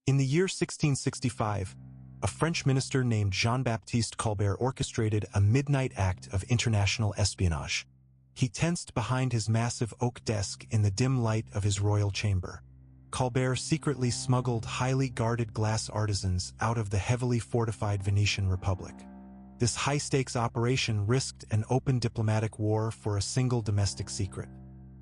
In the year 1665, a French minister named Jean-Baptiste Colbert orchestrated a midnight act of international espionage. He tensed behind his massive oak desk in the dim light of his royal chamber. Colbert secretly smuggled highly guarded glass artisans out of the heavily fortified Venetian Republic. This high-stakes operation risked an open diplomatic war for a single domestic secret.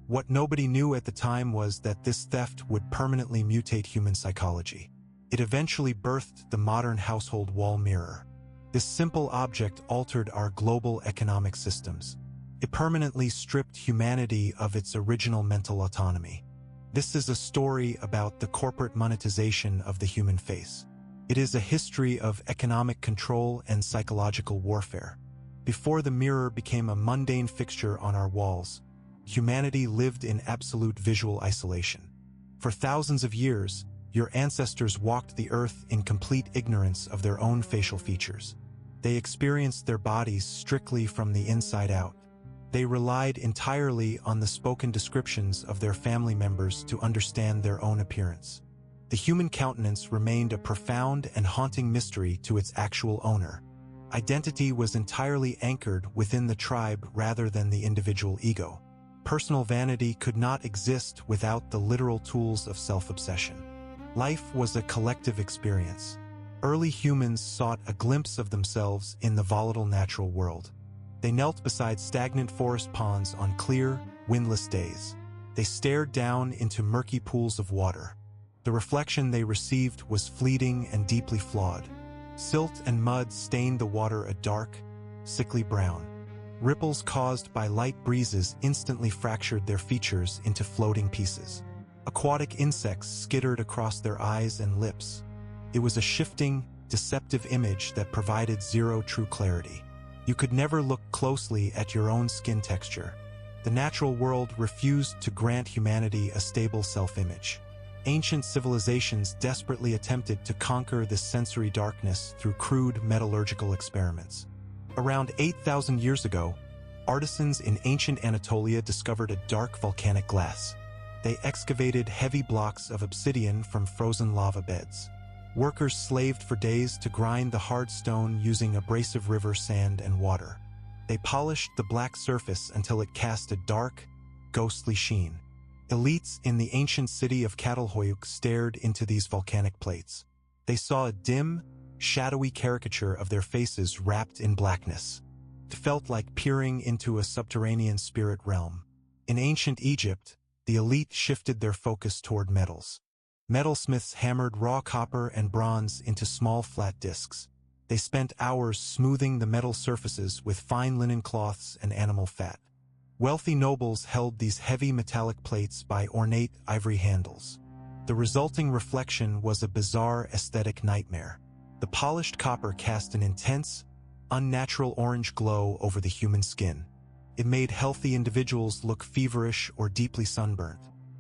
What nobody knew at the time was that this theft would permanently mutate human psychology. It eventually birthed the modern household wall mirror. This simple object altered our global economic systems. It permanently stripped humanity of its original mental autonomy. This is a story about the corporate monetization of the human face. It is a history of economic control and psychological warfare. Before the mirror became a mundane fixture on our walls, humanity lived in absolute visual isolation. For thousands of years, your ancestors walked the earth in complete ignorance of their own facial features. They experienced their bodies strictly from the inside out. They relied entirely on the spoken descriptions of their family members to understand their own appearance. The human countenance remained a profound and haunting mystery to its actual owner. Identity was entirely anchored within the tribe rather than the individual ego. Personal vanity could not exist without the literal tools of self-obsession. Life was a collective experience. Early humans sought a glimpse of themselves in the volatile natural world. They knelt beside stagnant forest ponds on clear, windless days. They stared down into murky pools of water. The reflection they received was fleeting and deeply flawed. Silt and mud stained the water a dark, sickly brown. Ripples caused by light breezes instantly fractured their features into floating pieces. Aquatic insects skittered across their eyes and lips. It was a shifting, deceptive image that provided zero true clarity. You could never look closely at your own skin texture. The natural world refused to grant humanity a stable self-image. Ancient civilizations desperately attempted to conquer this sensory darkness through crude metallurgical experiments. Around 8,000 years ago, artisans in ancient Anatolia discovered a dark volcanic glass. They excavated heavy blocks of obsidian from frozen lava beds. Workers slaved for days to grind the hard stone using abrasive river sand and water. They polished the black surface until it cast a dark, ghostly sheen. Elites in the ancient city of Catalhoyuk stared into these volcanic plates. They saw a dim, shadowy caricature of their faces wrapped in blackness. It felt like peering into a subterranean spirit realm. In ancient Egypt, the elite shifted their focus toward metals. Metalsmiths hammered raw copper and bronze into small flat discs. They spent hours smoothing the metal surfaces with fine linen cloths and animal fat. Wealthy nobles held these heavy metallic plates by ornate ivory handles. The resulting reflection was a bizarre aesthetic nightmare. The polished copper cast an intense, unnatural orange glow over the human skin. It made healthy individuals look feverish or deeply sunburnt.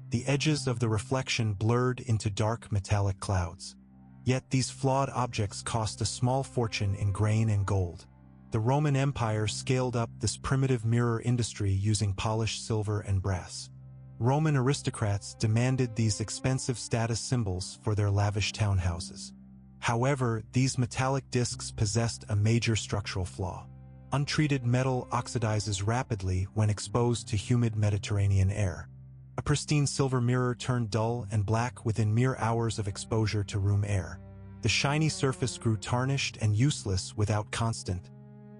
The edges of the reflection blurred into dark metallic clouds. Yet these flawed objects cost a small fortune in grain and gold. The Roman Empire scaled up this primitive mirror industry using polished silver and brass. Roman aristocrats demanded these expensive status symbols for their lavish townhouses. However, these metallic discs possessed a major structural flaw. Untreated metal oxidizes rapidly when exposed to humid Mediterranean air. A pristine silver mirror turned dull and black within mere hours of exposure to room air. The shiny surface grew tarnished and useless without constant,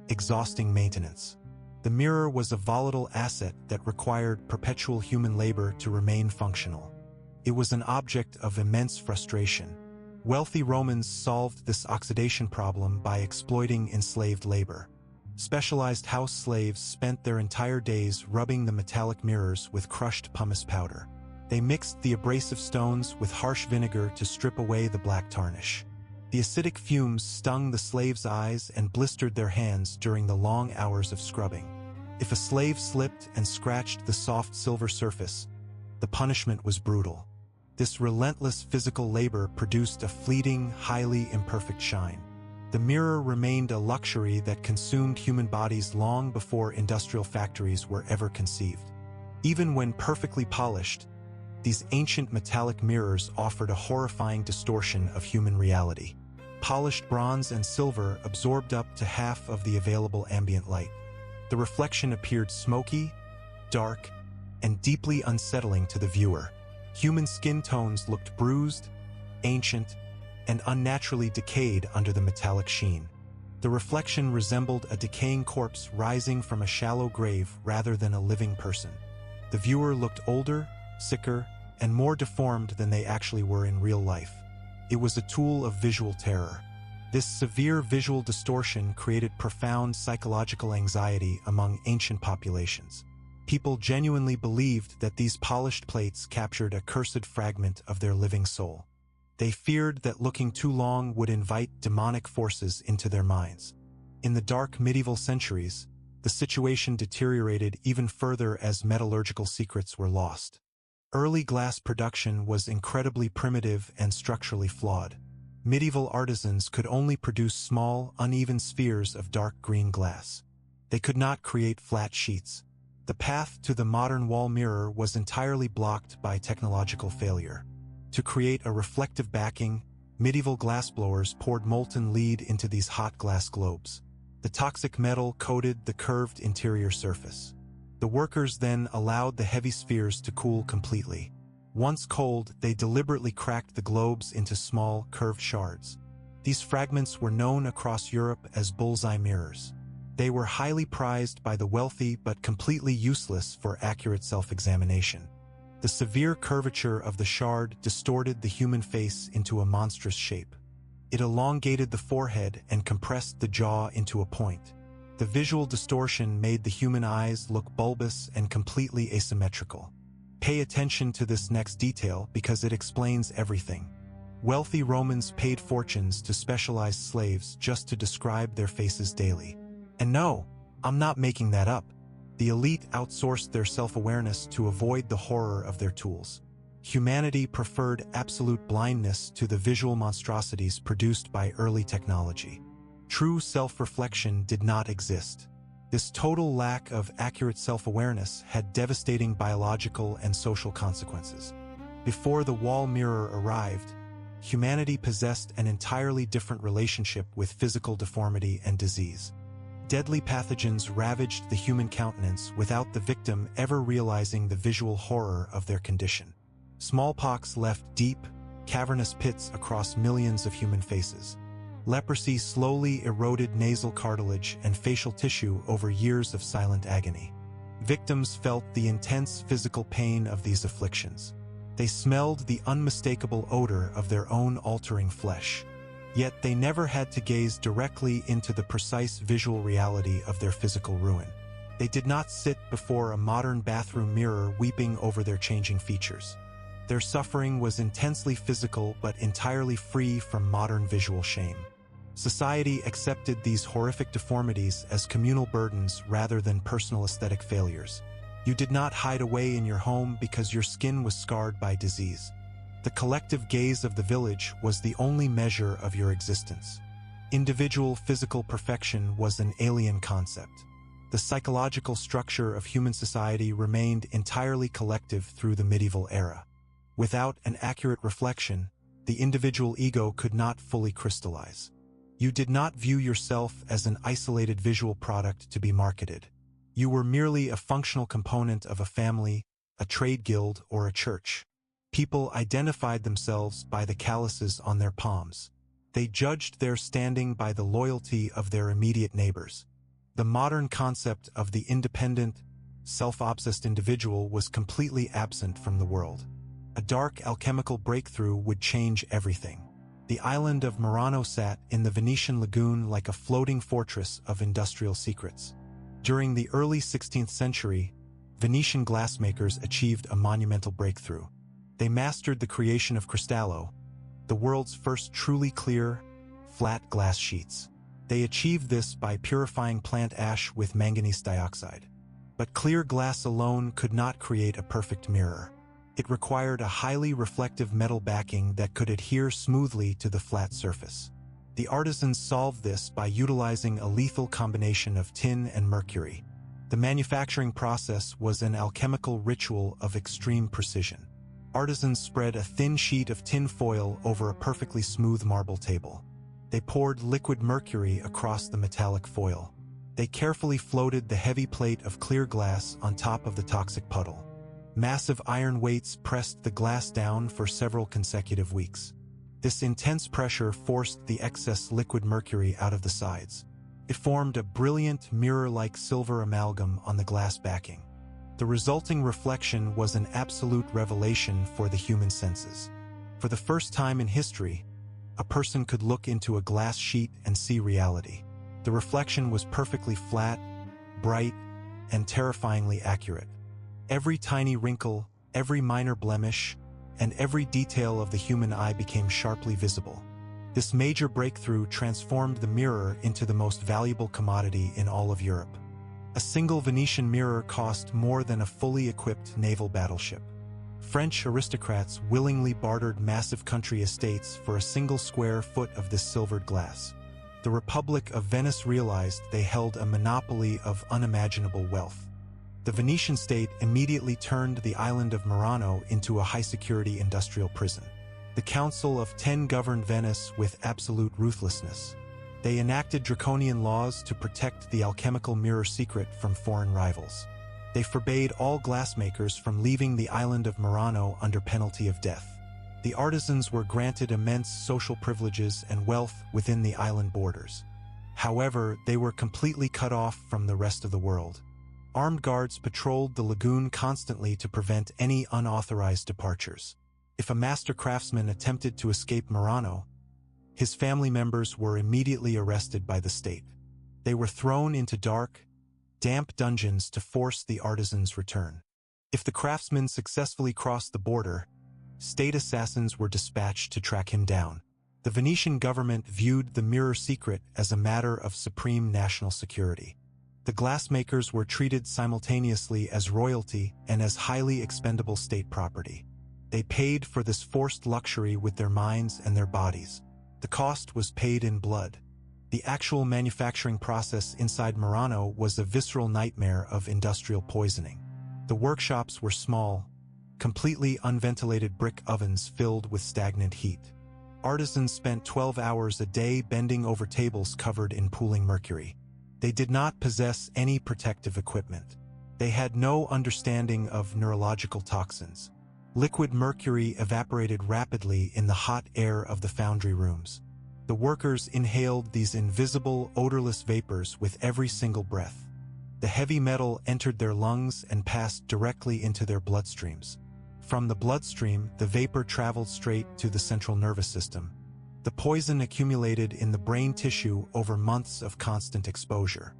exhausting maintenance. The mirror was a volatile asset that required perpetual human labor to remain functional. It was an object of immense frustration. Wealthy Romans solved this oxidation problem by exploiting enslaved labor. Specialized house slaves spent their entire days rubbing the metallic mirrors with crushed pumice powder. They mixed the abrasive stones with harsh vinegar to strip away the black tarnish. The acidic fumes stung the slaves' eyes and blistered their hands during the long hours of scrubbing. If a slave slipped and scratched the soft silver surface, the punishment was brutal. This relentless physical labor produced a fleeting, highly imperfect shine. The mirror remained a luxury that consumed human bodies long before industrial factories were ever conceived. Even when perfectly polished, These ancient metallic mirrors offered a horrifying distortion of human reality. Polished bronze and silver absorbed up to half of the available ambient light. The reflection appeared smoky, dark, and deeply unsettling to the viewer. Human skin tones looked bruised, ancient, and unnaturally decayed under the metallic sheen. The reflection resembled a decaying corpse rising from a shallow grave rather than a living person. The viewer looked older, sicker, and more deformed than they actually were in real life. It was a tool of visual terror. This severe visual distortion created profound psychological anxiety among ancient populations. People genuinely believed that these polished plates captured a cursed fragment of their living soul. They feared that looking too long would invite demonic forces into their minds. In the dark medieval centuries, the situation deteriorated even further as metallurgical secrets were lost. Early glass production was incredibly primitive and structurally flawed. Medieval artisans could only produce small, uneven spheres of dark green glass. They could not create flat sheets. The path to the modern wall mirror was entirely blocked by technological failure. To create a reflective backing, medieval glassblowers poured molten lead into these hot glass globes. The toxic metal coated the curved interior surface. The workers then allowed the heavy spheres to cool completely. Once cold, they deliberately cracked the globes into small, curved shards. These fragments were known across Europe as bullseye mirrors. They were highly prized by the wealthy but completely useless for accurate self-examination. The severe curvature of the shard distorted the human face into a monstrous shape. It elongated the forehead and compressed the jaw into a point. The visual distortion made the human eyes look bulbous and completely asymmetrical. Pay attention to this next detail because it explains everything. Wealthy Romans paid fortunes to specialized slaves just to describe their faces daily. And no, I'm not making that up. The elite outsourced their self-awareness to avoid the horror of their tools. Humanity preferred absolute blindness to the visual monstrosities produced by early technology. True self-reflection did not exist. This total lack of accurate self-awareness had devastating biological and social consequences. Before the wall mirror arrived, humanity possessed an entirely different relationship with physical deformity and disease. Deadly pathogens ravaged the human countenance without the victim ever realizing the visual horror of their condition. Smallpox left deep, cavernous pits across millions of human faces. Leprosy slowly eroded nasal cartilage and facial tissue over years of silent agony. Victims felt the intense physical pain of these afflictions. They smelled the unmistakable odor of their own altering flesh. Yet they never had to gaze directly into the precise visual reality of their physical ruin. They did not sit before a modern bathroom mirror weeping over their changing features. Their suffering was intensely physical but entirely free from modern visual shame. Society accepted these horrific deformities as communal burdens rather than personal aesthetic failures. You did not hide away in your home because your skin was scarred by disease. The collective gaze of the village was the only measure of your existence. Individual physical perfection was an alien concept. The psychological structure of human society remained entirely collective through the medieval era. Without an accurate reflection, the individual ego could not fully crystallize. You did not view yourself as an isolated visual product to be marketed. You were merely a functional component of a family, a trade guild, or a church. People identified themselves by the calluses on their palms. They judged their standing by the loyalty of their immediate neighbors. The modern concept of the independent, self-obsessed individual was completely absent from the world. A dark alchemical breakthrough would change everything. The island of Murano sat in the Venetian lagoon like a floating fortress of industrial secrets. During the early 16th century, Venetian glassmakers achieved a monumental breakthrough. They mastered the creation of cristallo, the world's first truly clear, flat glass sheets. They achieved this by purifying plant ash with manganese dioxide. But clear glass alone could not create a perfect mirror. It required a highly reflective metal backing that could adhere smoothly to the flat surface. The artisans solved this by utilizing a lethal combination of tin and mercury. The manufacturing process was an alchemical ritual of extreme precision. Artisans spread a thin sheet of tin foil over a perfectly smooth marble table. They poured liquid mercury across the metallic foil. They carefully floated the heavy plate of clear glass on top of the toxic puddle. Massive iron weights pressed the glass down for several consecutive weeks. This intense pressure forced the excess liquid mercury out of the sides. It formed a brilliant mirror-like silver amalgam on the glass backing. The resulting reflection was an absolute revelation for the human senses. For the first time in history, a person could look into a glass sheet and see reality. The reflection was perfectly flat, bright, and terrifyingly accurate. Every tiny wrinkle, every minor blemish, and every detail of the human eye became sharply visible. This major breakthrough transformed the mirror into the most valuable commodity in all of Europe. A single Venetian mirror cost more than a fully equipped naval battleship. French aristocrats willingly bartered massive country estates for a single square foot of this silvered glass. The Republic of Venice realized they held a monopoly of unimaginable wealth. The Venetian state immediately turned the island of Murano into a high-security industrial prison. The Council of Ten governed Venice with absolute ruthlessness. They enacted draconian laws to protect the alchemical mirror secret from foreign rivals. They forbade all glassmakers from leaving the island of Murano under penalty of death. The artisans were granted immense social privileges and wealth within the island borders. However, they were completely cut off from the rest of the world. Armed guards patrolled the lagoon constantly to prevent any unauthorized departures. If a master craftsman attempted to escape Murano, his family members were immediately arrested by the state. They were thrown into dark, damp dungeons to force the artisan's return. If the craftsman successfully crossed the border, state assassins were dispatched to track him down. The Venetian government viewed the mirror secret as a matter of supreme national security. The glassmakers were treated simultaneously as royalty and as highly expendable state property. They paid for this forced luxury with their minds and their bodies. The cost was paid in blood. The actual manufacturing process inside Murano was a visceral nightmare of industrial poisoning. The workshops were small, completely unventilated brick ovens filled with stagnant heat. Artisans spent 12 hours a day bending over tables covered in pooling mercury. They did not possess any protective equipment. They had no understanding of neurological toxins. Liquid mercury evaporated rapidly in the hot air of the foundry rooms. The workers inhaled these invisible, odorless vapors with every single breath. The heavy metal entered their lungs and passed directly into their bloodstreams. From the bloodstream, the vapor traveled straight to the central nervous system. The poison accumulated in the brain tissue over months of constant exposure.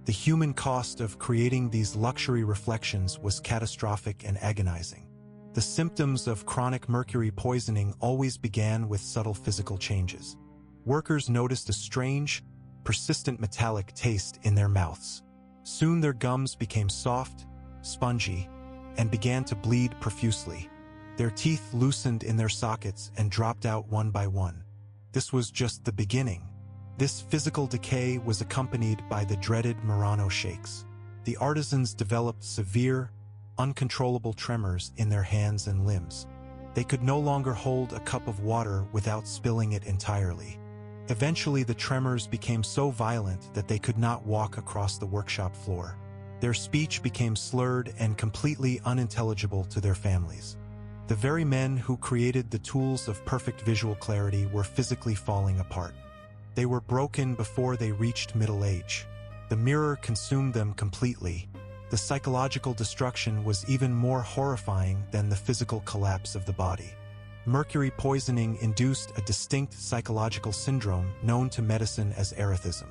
The human cost of creating these luxury reflections was catastrophic and agonizing. The symptoms of chronic mercury poisoning always began with subtle physical changes. Workers noticed a strange, persistent metallic taste in their mouths. Soon their gums became soft, spongy, and began to bleed profusely. Their teeth loosened in their sockets and dropped out one by one. This was just the beginning. This physical decay was accompanied by the dreaded Murano shakes. The artisans developed severe, uncontrollable tremors in their hands and limbs. They could no longer hold a cup of water without spilling it entirely. Eventually, the tremors became so violent that they could not walk across the workshop floor. Their speech became slurred and completely unintelligible to their families. The very men who created the tools of perfect visual clarity were physically falling apart. They were broken before they reached middle age. The mirror consumed them completely. The psychological destruction was even more horrifying than the physical collapse of the body. Mercury poisoning induced a distinct psychological syndrome known to medicine as erethism.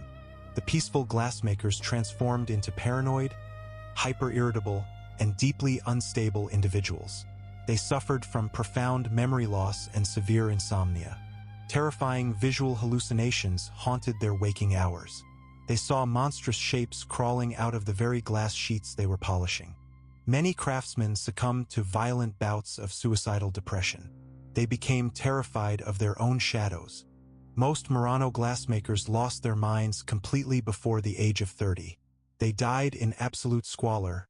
The peaceful glassmakers transformed into paranoid, hyper-irritable, and deeply unstable individuals. They suffered from profound memory loss and severe insomnia. Terrifying visual hallucinations haunted their waking hours. They saw monstrous shapes crawling out of the very glass sheets they were polishing. Many craftsmen succumbed to violent bouts of suicidal depression. They became terrified of their own shadows. Most Murano glassmakers lost their minds completely before the age of 30. They died in absolute squalor,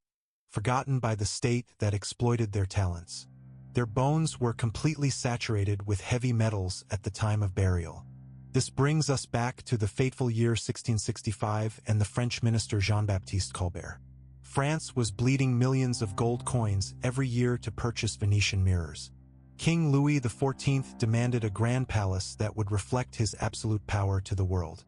forgotten by the state that exploited their talents. Their bones were completely saturated with heavy metals at the time of burial. This brings us back to the fateful year 1665 and the French minister Jean-Baptiste Colbert. France was bleeding millions of gold coins every year to purchase Venetian mirrors. King Louis XIV demanded a grand palace that would reflect his absolute power to the world.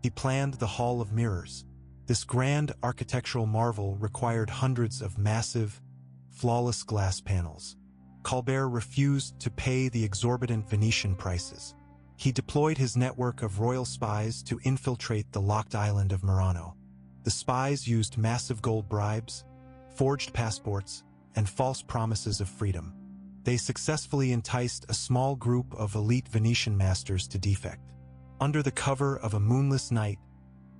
He planned the Hall of Mirrors. This grand architectural marvel required hundreds of massive, flawless glass panels. Colbert refused to pay the exorbitant Venetian prices. He deployed his network of royal spies to infiltrate the locked island of Murano. The spies used massive gold bribes, forged passports, and false promises of freedom. They successfully enticed a small group of elite Venetian masters to defect. Under the cover of a moonless night,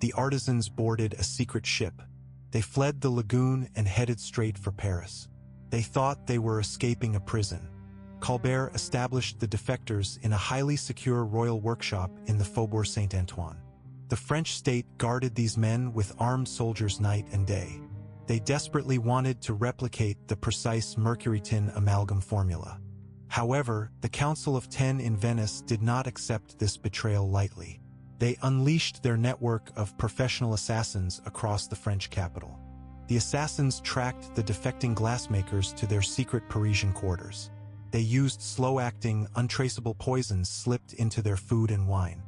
the artisans boarded a secret ship. They fled the lagoon and headed straight for Paris. They thought they were escaping a prison. Colbert established the defectors in a highly secure royal workshop in the Faubourg Saint-Antoine. The French state guarded these men with armed soldiers night and day. They desperately wanted to replicate the precise mercury tin amalgam formula. However, the Council of Ten in Venice did not accept this betrayal lightly. They unleashed their network of professional assassins across the French capital. The assassins tracked the defecting glassmakers to their secret Parisian quarters. They used slow-acting, untraceable poisons slipped into their food and wine.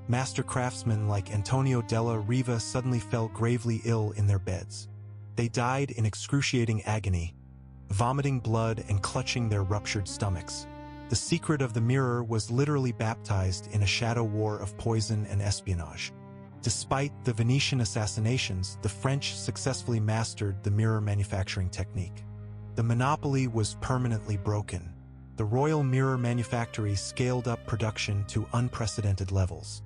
Master craftsmen like Antonio della Riva suddenly fell gravely ill in their beds. They died in excruciating agony, vomiting blood and clutching their ruptured stomachs. The secret of the mirror was literally baptized in a shadow war of poison and espionage. Despite the Venetian assassinations, the French successfully mastered the mirror manufacturing technique. The monopoly was permanently broken. The Royal Mirror Manufactory scaled up production to unprecedented levels.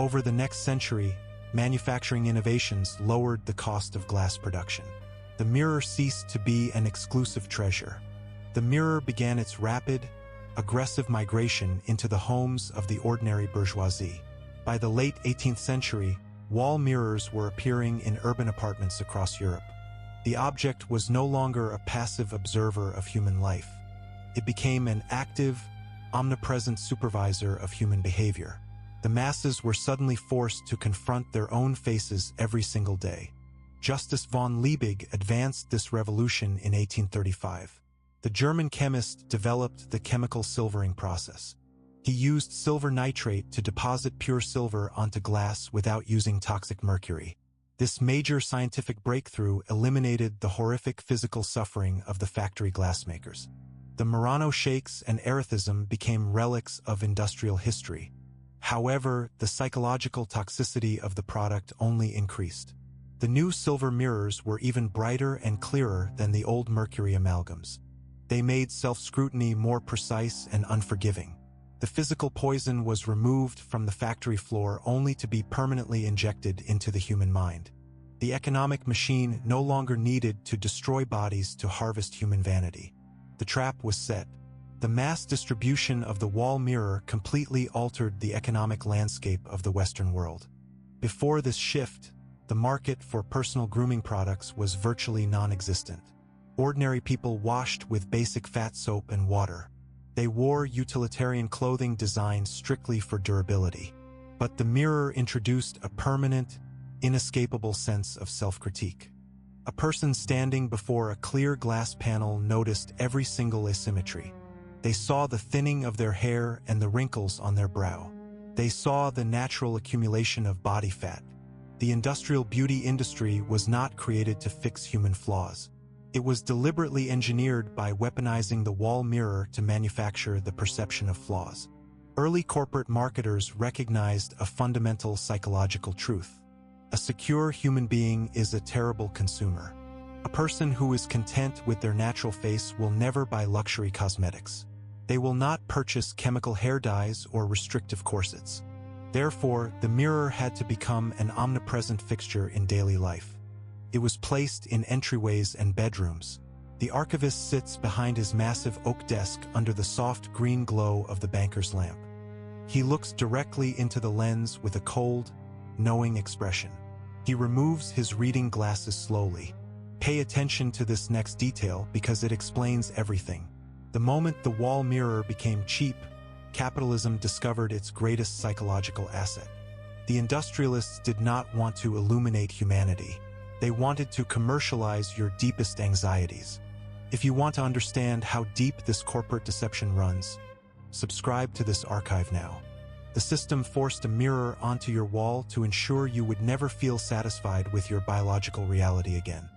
Over the next century, manufacturing innovations lowered the cost of glass production. The mirror ceased to be an exclusive treasure. The mirror began its rapid, aggressive migration into the homes of the ordinary bourgeoisie. By the late 18th century, wall mirrors were appearing in urban apartments across Europe. The object was no longer a passive observer of human life. It became an active, omnipresent supervisor of human behavior. The masses were suddenly forced to confront their own faces every single day. Justus von Liebig advanced this revolution in 1835. The German chemist developed the chemical silvering process. He used silver nitrate to deposit pure silver onto glass without using toxic mercury. This major scientific breakthrough eliminated the horrific physical suffering of the factory glassmakers. The Murano shakes and erethism became relics of industrial history. However, the psychological toxicity of the product only increased. The new silver mirrors were even brighter and clearer than the old mercury amalgams. They made self-scrutiny more precise and unforgiving. The physical poison was removed from the factory floor only to be permanently injected into the human mind. The economic machine no longer needed to destroy bodies to harvest human vanity. The trap was set. The mass distribution of the wall mirror completely altered the economic landscape of the Western world. Before this shift, the market for personal grooming products was virtually non-existent. Ordinary people washed with basic fat soap and water. They wore utilitarian clothing designed strictly for durability. But the mirror introduced a permanent, inescapable sense of self-critique. A person standing before a clear glass panel noticed every single asymmetry. They saw the thinning of their hair and the wrinkles on their brow. They saw the natural accumulation of body fat. The industrial beauty industry was not created to fix human flaws. It was deliberately engineered by weaponizing the wall mirror to manufacture the perception of flaws. Early corporate marketers recognized a fundamental psychological truth. A secure human being is a terrible consumer. A person who is content with their natural face will never buy luxury cosmetics. They will not purchase chemical hair dyes or restrictive corsets. Therefore, the mirror had to become an omnipresent fixture in daily life. It was placed in entryways and bedrooms. The archivist sits behind his massive oak desk under the soft green glow of the banker's lamp. He looks directly into the lens with a cold, knowing expression. He removes his reading glasses slowly. Pay attention to this next detail because it explains everything. The moment the wall mirror became cheap, capitalism discovered its greatest psychological asset. The industrialists did not want to illuminate humanity. They wanted to commercialize your deepest anxieties. If you want to understand how deep this corporate deception runs, subscribe to this archive now. The system forced a mirror onto your wall to ensure you would never feel satisfied with your biological reality again.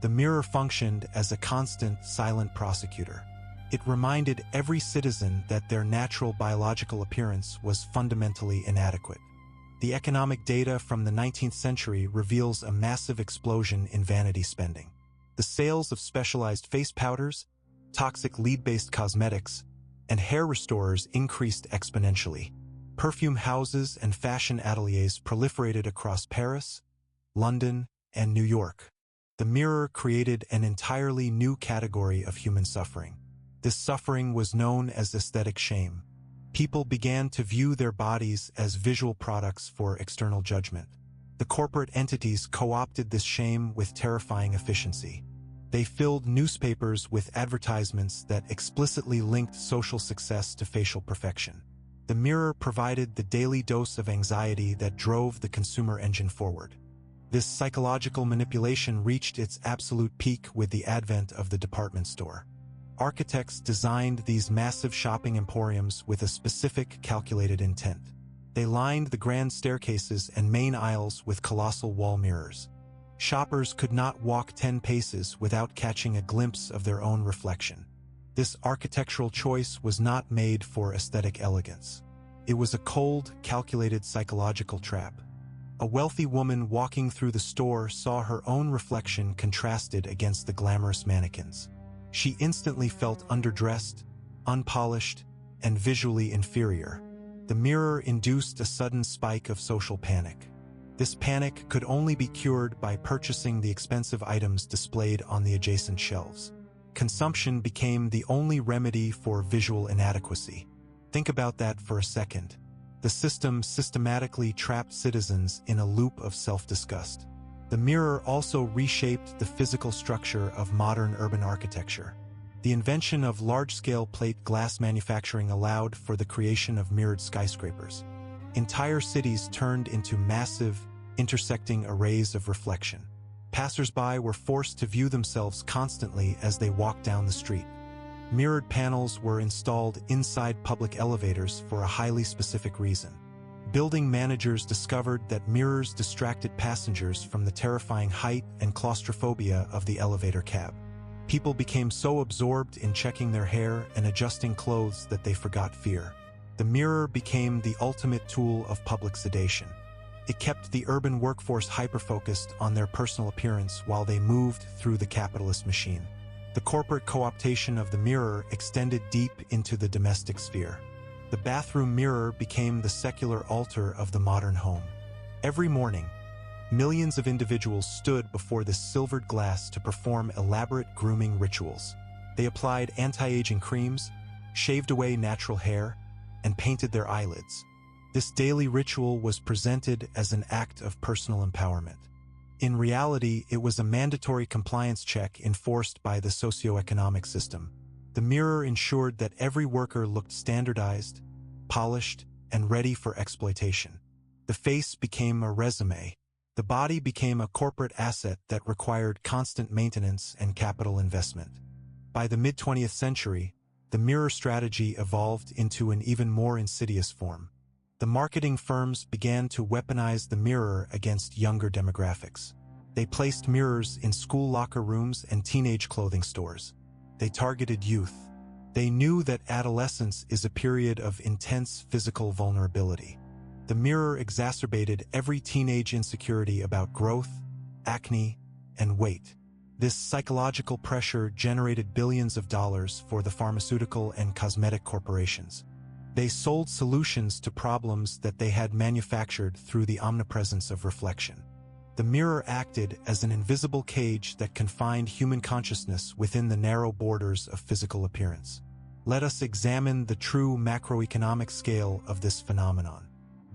The mirror functioned as a constant, silent prosecutor. It reminded every citizen that their natural biological appearance was fundamentally inadequate. The economic data from the 19th century reveals a massive explosion in vanity spending. The sales of specialized face powders, toxic lead-based cosmetics, and hair restorers increased exponentially. Perfume houses and fashion ateliers proliferated across Paris, London, and New York. The mirror created an entirely new category of human suffering. This suffering was known as aesthetic shame. People began to view their bodies as visual products for external judgment. The corporate entities co-opted this shame with terrifying efficiency. They filled newspapers with advertisements that explicitly linked social success to facial perfection. The mirror provided the daily dose of anxiety that drove the consumer engine forward. This psychological manipulation reached its absolute peak with the advent of the department store. Architects designed these massive shopping emporiums with a specific, calculated intent. They lined the grand staircases and main aisles with colossal wall mirrors. Shoppers could not walk 10 paces without catching a glimpse of their own reflection. This architectural choice was not made for aesthetic elegance. It was a cold, calculated psychological trap. A wealthy woman walking through the store saw her own reflection contrasted against the glamorous mannequins. She instantly felt underdressed, unpolished, and visually inferior. The mirror induced a sudden spike of social panic. This panic could only be cured by purchasing the expensive items displayed on the adjacent shelves. Consumption became the only remedy for visual inadequacy. Think about that for a second. The system systematically trapped citizens in a loop of self-disgust. The mirror also reshaped the physical structure of modern urban architecture. The invention of large-scale plate glass manufacturing allowed for the creation of mirrored skyscrapers. Entire cities turned into massive, intersecting arrays of reflection. Passers-by were forced to view themselves constantly as they walked down the street. Mirrored panels were installed inside public elevators for a highly specific reason. Building managers discovered that mirrors distracted passengers from the terrifying height and claustrophobia of the elevator cab. People became so absorbed in checking their hair and adjusting clothes that they forgot fear. The mirror became the ultimate tool of public sedation. It kept the urban workforce hyper-focused on their personal appearance while they moved through the capitalist machine. The corporate co-optation of the mirror extended deep into the domestic sphere. The bathroom mirror became the secular altar of the modern home. Every morning, millions of individuals stood before this silvered glass to perform elaborate grooming rituals. They applied anti-aging creams, shaved away natural hair, and painted their eyelids. This daily ritual was presented as an act of personal empowerment. In reality, it was a mandatory compliance check enforced by the socio-economic system. The mirror ensured that every worker looked standardized, polished, and ready for exploitation. The face became a resume. The body became a corporate asset that required constant maintenance and capital investment. By the mid-20th century, the mirror strategy evolved into an even more insidious form. The marketing firms began to weaponize the mirror against younger demographics. They placed mirrors in school locker rooms and teenage clothing stores. They targeted youth. They knew that adolescence is a period of intense physical vulnerability. The mirror exacerbated every teenage insecurity about growth, acne, and weight. This psychological pressure generated billions of dollars for the pharmaceutical and cosmetic corporations. They sold solutions to problems that they had manufactured through the omnipresence of reflection. The mirror acted as an invisible cage that confined human consciousness within the narrow borders of physical appearance. Let us examine the true macroeconomic scale of this phenomenon.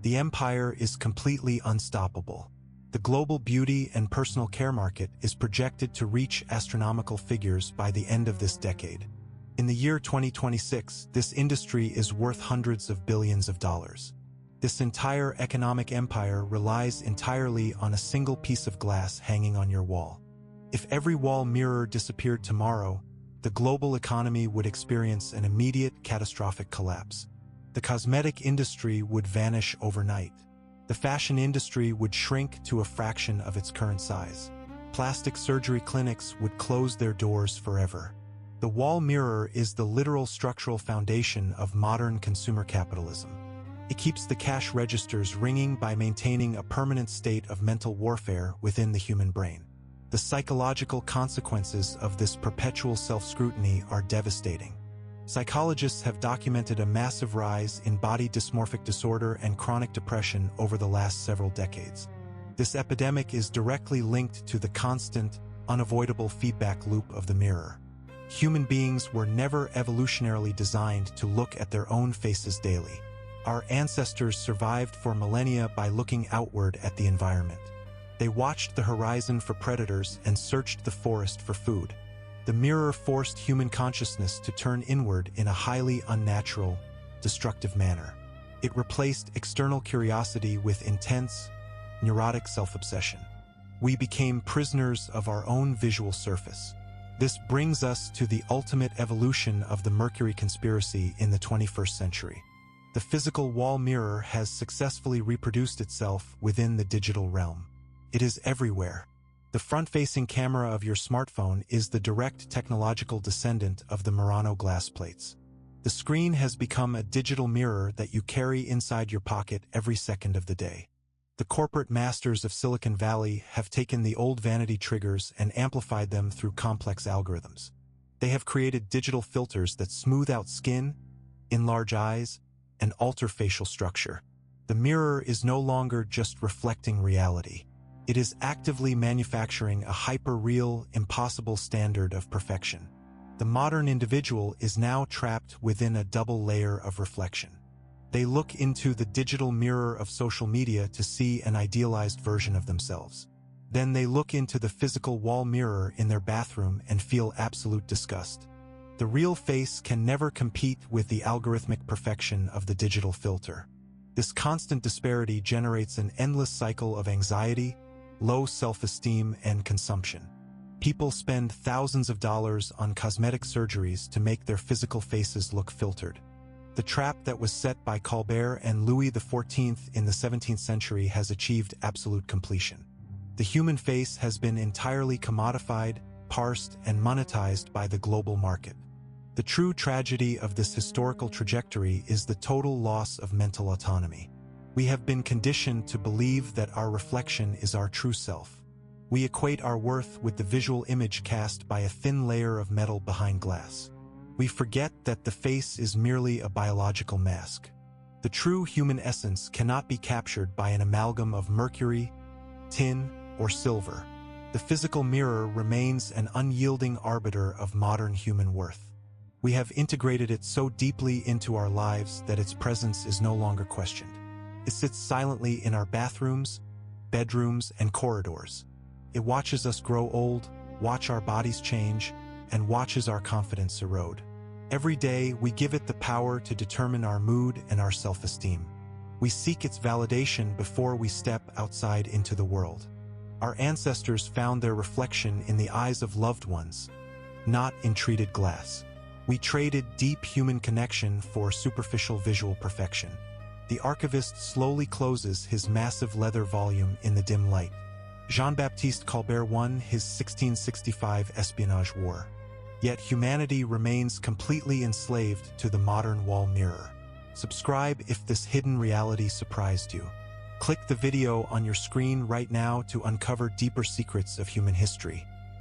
The empire is completely unstoppable. The global beauty and personal care market is projected to reach astronomical figures by the end of this decade. In the year 2026, this industry is worth hundreds of billions of dollars. This entire economic empire relies entirely on a single piece of glass hanging on your wall. If every wall mirror disappeared tomorrow, the global economy would experience an immediate catastrophic collapse. The cosmetic industry would vanish overnight. The fashion industry would shrink to a fraction of its current size. Plastic surgery clinics would close their doors forever. The wall mirror is the literal structural foundation of modern consumer capitalism. It keeps the cash registers ringing by maintaining a permanent state of mental warfare within the human brain. The psychological consequences of this perpetual self-scrutiny are devastating. Psychologists have documented a massive rise in body dysmorphic disorder and chronic depression over the last several decades. This epidemic is directly linked to the constant, unavoidable feedback loop of the mirror. Human beings were never evolutionarily designed to look at their own faces daily. Our ancestors survived for millennia by looking outward at the environment. They watched the horizon for predators and searched the forest for food. The mirror forced human consciousness to turn inward in a highly unnatural, destructive manner. It replaced external curiosity with intense, neurotic self-obsession. We became prisoners of our own visual surface. This brings us to the ultimate evolution of the Mercury conspiracy in the 21st century. The physical wall mirror has successfully reproduced itself within the digital realm. It is everywhere. The front-facing camera of your smartphone is the direct technological descendant of the Murano glass plates. The screen has become a digital mirror that you carry inside your pocket every second of the day. The corporate masters of Silicon Valley have taken the old vanity triggers and amplified them through complex algorithms. They have created digital filters that smooth out skin, enlarge eyes, and alter facial structure. The mirror is no longer just reflecting reality. It is actively manufacturing a hyper-real, impossible standard of perfection. The modern individual is now trapped within a double layer of reflection. They look into the digital mirror of social media to see an idealized version of themselves. Then they look into the physical wall mirror in their bathroom and feel absolute disgust. The real face can never compete with the algorithmic perfection of the digital filter. This constant disparity generates an endless cycle of anxiety, low self-esteem, and consumption. People spend thousands of dollars on cosmetic surgeries to make their physical faces look filtered. The trap that was set by Colbert and Louis XIV in the 17th century has achieved absolute completion. The human face has been entirely commodified, parsed, and monetized by the global market. The true tragedy of this historical trajectory is the total loss of mental autonomy. We have been conditioned to believe that our reflection is our true self. We equate our worth with the visual image cast by a thin layer of metal behind glass. We forget that the face is merely a biological mask. The true human essence cannot be captured by an amalgam of mercury, tin, or silver. The physical mirror remains an unyielding arbiter of modern human worth. We have integrated it so deeply into our lives that its presence is no longer questioned. It sits silently in our bathrooms, bedrooms, and corridors. It watches us grow old, watch our bodies change, and watches our confidence erode. Every day, we give it the power to determine our mood and our self-esteem. We seek its validation before we step outside into the world. Our ancestors found their reflection in the eyes of loved ones, not in treated glass. We traded deep human connection for superficial visual perfection. The archivist slowly closes his massive leather volume in the dim light. Jean-Baptiste Colbert won his 1665 espionage war. Yet humanity remains completely enslaved to the modern wall mirror. Subscribe if this hidden reality surprised you. Click the video on your screen right now to uncover deeper secrets of human history.